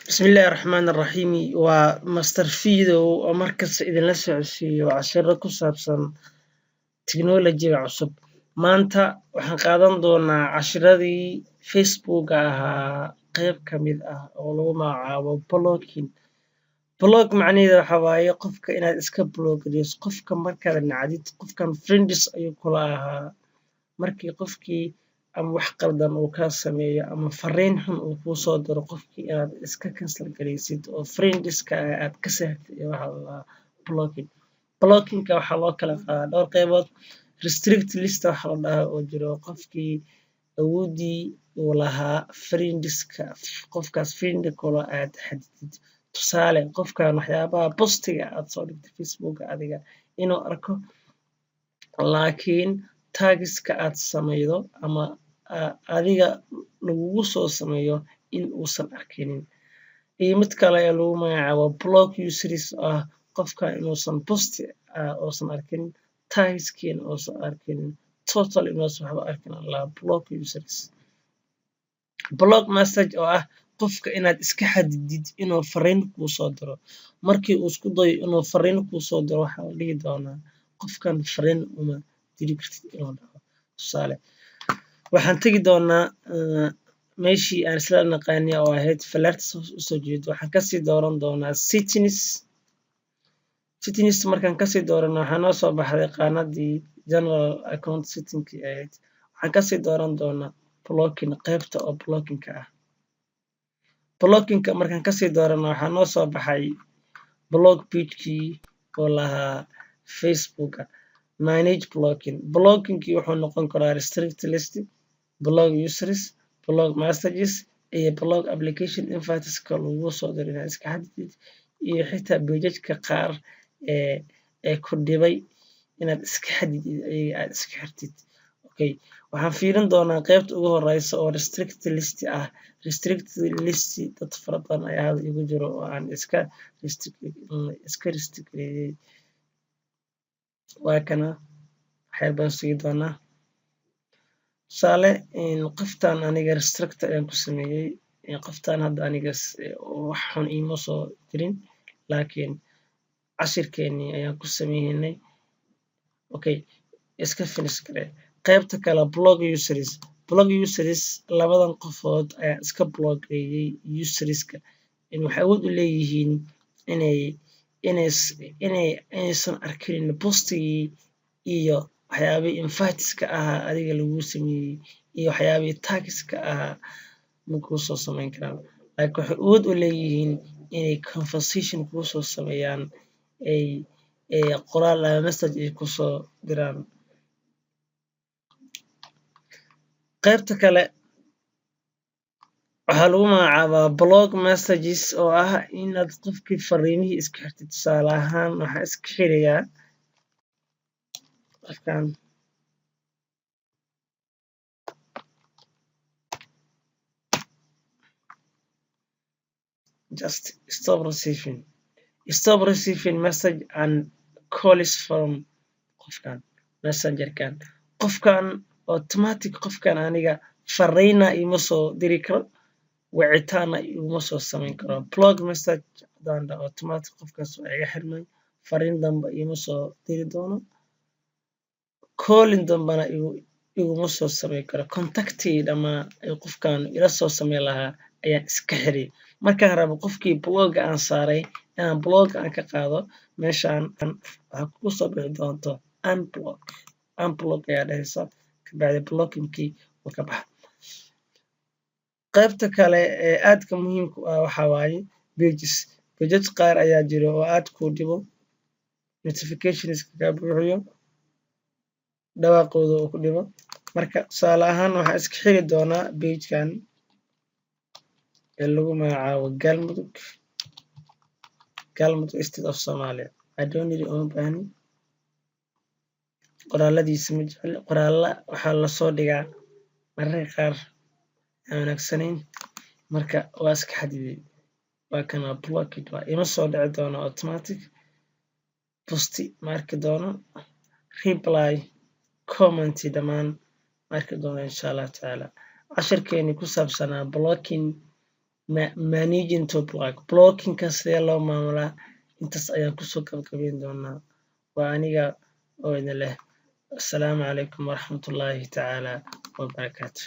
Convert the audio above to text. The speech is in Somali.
بسم الله الرحمن الرحيم وماستر فيدو ومركز إذن لا socodsiiyo cashiro ku saabsan tiknoolajiga cusub maanta waxaan qaadan doonaa cashiradii Facebook ahaa qayb ka mid ah oo lagu magacaabo blog macnaheedu waxa waaye qofka inaad iska blog gareyso qofka markaad nacdid qofkan friends ayuu kula ahaa markii qofkii ama wax qaldan uu kaa sameeyo ama fariin xun uu kuu soo diro qofkii inaad iska cancel gareysid oo friendska aad ka saartid waxa la dhahaa blocking waxaa loo kala qaadaa dhowr qaybood restrict list waxa la dhahaa oo jiro qofkii awoodii uu lahaa friendska qofkaas friend kula aad xadidid tusaale qofkan waxyaabaha postiga aad soo dhigtay Facebook adiga inuu arko laakiin tagiska aad sameydo ama adiga lagugu soo sameeyo in uusan arkinin iyo mid kale ee lagu magacaabo block users ah qofka inuusan posti uusan arkinin tagiskiina uusan arkinin total inuusan waxba arkin la block users block message oo ah qofka inaad iska xadidid inuu fariin kuu soo diro markii uu isku dayo inuu fariin kuu soo diro waxaa la dhihi doonaa qofkan fariin uma diri kartid inuu dhaho tusaale waxaan tegi doonaa meeshii aan isla naqaani oo ahayd falaarta soo jeedo waxaan kasii dooran doonaa settings markaan kasii doorano waxaa noo soo baxday qaanadii general account setting ahayd waxaan kasii dooran doonaa blocking qaybta oo blockingka ah blockingka markaan kasii doorano waxaa noo soo baxay blog pagekii oo lahaa Facebooka manage blockingkii wuxuu noqon karaa restrict list blog users blog messages iyo blog application inviteska lagu soo diro inaad iska xadidid iyo xitaa pageka qaar ee ku dhibay inaad iska xadidid ayaga aad iska xirtid okay waxaan fiirin doonaa qaybta ugu horeysa oo restrict list ah restrict list dad fara badan ayaa hadda igu jiro oo aan iska restrictiyey waa kana waxyar baan sugi doonaa tusaale qoftan aniga restrict ayaan ku sameeyey qoftan hadda aniga wax xun iima soo dirin laakiin cashirkeenii ayaan ku sameynay okay iska finish garee qaybta kale blog users labadan qofood ayaa iska blog gareeyey userska waxay awood u leeyihiin inaysan arkinin postigii iyo waxyaabihii inviteska ahaa adiga lagu sameeyey iyo waxyaabihii tagiska ahaa makuu soo sameyn karaan laakiin waxay awood u leeyihiin inay conversation kuu soo sameeyaan ay qoraal ama message ay kusoo diraan qaybta kale waxaa lagu magacaabaa blog messages oo ah inaad qofkii fariimihii iska xirtid tusaale ahaan waxaa iska xirayaa qofkan just stop receiving message and calls from qofkan messengerkan qofkan automatic qofkan aniga fariina ima soo diri karo wicitaana iguma soo sameyn karo blog message hadaan dhaho automatic qofkaas waa iga xirmay fariin dambe ima soo diri doono calling dambana iguma soo sameyn karo contactii dhamaa qofkan ila soo sameyn lahaa ayaan iska xiriyay markaan rabo qofkii blogga aan saaray inaan blogga aan ka qaado meeshaan waxaa kugu soo bixi doonto unblock ayaa dhahaysa kabacdi blockingkii wuu ka baxa qaybta kale ee aadka muhiimka ah waxaa waaye pages qaar ayaa jiro oo aad kuu dhibo notificationska kaa buuxiyo dhawaaqooda uu ku dhibo marka tusaale ahaan waxaa iska xiri doonaa pagekan ee lagu magacaabo galmudug state of Somalia uma baahni qoraaladiisa ma jecli qoraalla waxaa lasoo dhigaa mararka qaar aan wanaagsanayn marka waa iska xadidey waa kana blocked waa ima soo dhici doono automatic posti ma arki doono reply comment dhammaan ma arki doono insha Allah tacaala cashirkeeni ku saabsanaa blocking managing to blockingka sidee loo maamulaa intaas ayaan kusoo gabagabeyn doonaa waa aniga oo idin leh assalaamu calaykum waraxmatullaahi tacaala wabarakaatu